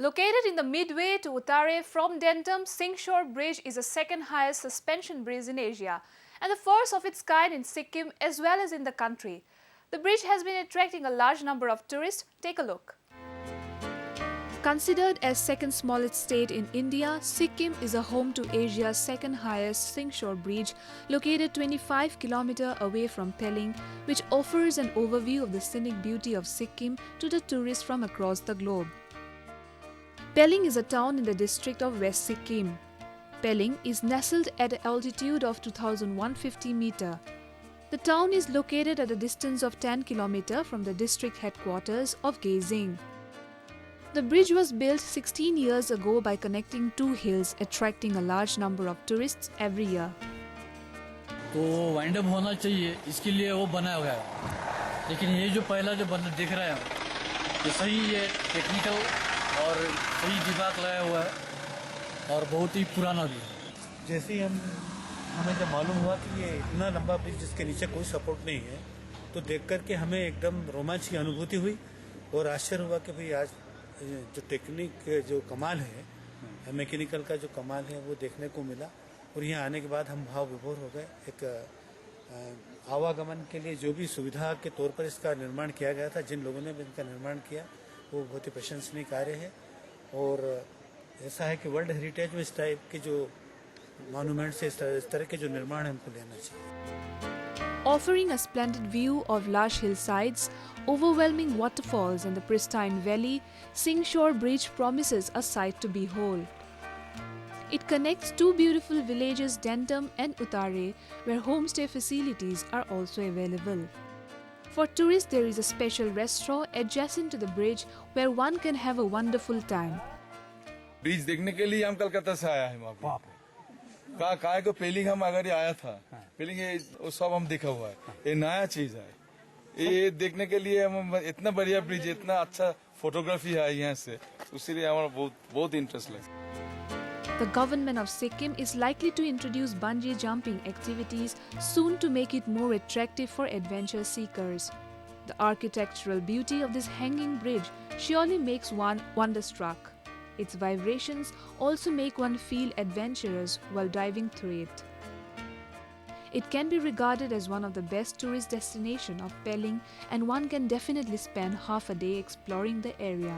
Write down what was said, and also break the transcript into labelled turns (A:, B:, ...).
A: Located in the midway to Uttare from Denton, Singshore Bridge is the second highest suspension bridge in Asia and the first of its kind in Sikkim as well as in the country. The bridge has been attracting a large number of tourists. Take a look. Considered as second smallest state in India, Sikkim is a home to Asia's second highest Singshore Bridge, located 25 km away from Pelling, which offers an overview of the scenic beauty of Sikkim to the tourists from across the globe. Pelling is a town in the district of West Sikkim. Pelling is nestled at an altitude of 2,150 meters. The town is located at a distance of 10 km from the district headquarters of Geizing. The bridge was built 16 years ago by connecting two hills, attracting a large number of tourists every year.
B: तो wind up होना चाहिए, इसके लिए वो बनाया गया है। लेकिन ये जो पहला जो बंदा दिख रहा है ये सही है, टेक्निकल और सही दिमाग लगाया हुआ है और बहुत ही पुराना भी है।
C: जैसे ही हमें जब मालूम हुआ कि ये इतना लंबा ब्रिज जिसके नीचे कोई सपोर्ट नहीं है, तो देख करके हमें एकदम रोमांच की अनुभूति हुई और आश्चर्य हुआ कि भाई आज जो टेक्निक जो कमाल है, मैकेनिकल का जो कमाल है वो देखने को मिला। और यहाँ आने के बाद हम भाव विभोर हो गए। एक आवागमन के लिए जो भी सुविधा के तौर पर इसका निर्माण किया गया था, जिन लोगों ने भी इनका निर्माण किया वो बहुत ही प्रशंसनीय कार्य है। और ऐसा है कि वर्ल्ड हेरिटेज में इस टाइप के जो मॉन्यूमेंट से इस तरह के जो निर्माण है उनको लेना चाहिए।
A: Offering a splendid view of lush hillsides, overwhelming waterfalls and the pristine valley, Singshore Bridge promises a sight to behold. It connects two beautiful villages, Denton and Uttare, where homestay facilities are also available. For tourists, there is a special restaurant adjacent to the bridge where one can have a wonderful time.
D: Bridge देखने के लिए हम कलकत्ता से आया है वहाँ पे। काय को पेलिंग हम अगर आया था, पेलिंग वो सब हम देखा हुआ है। ये नया चीज है, ये देखने के लिए हम इतना बढ़िया ब्रिज, इतना अच्छा फोटोग्राफी है यहाँ से, उसीलिए हमारा बहुत इंटरेस्ट लगा।
A: The government of Sikkim is likely to introduce bungee jumping activities soon to make it more attractive for adventure seekers. The architectural beauty of this hanging bridge surely makes one wonderstruck. Its vibrations also make one feel adventurous while diving through it. It can be regarded as one of the best tourist destinations of Pelling, and one can definitely spend half a day exploring the area.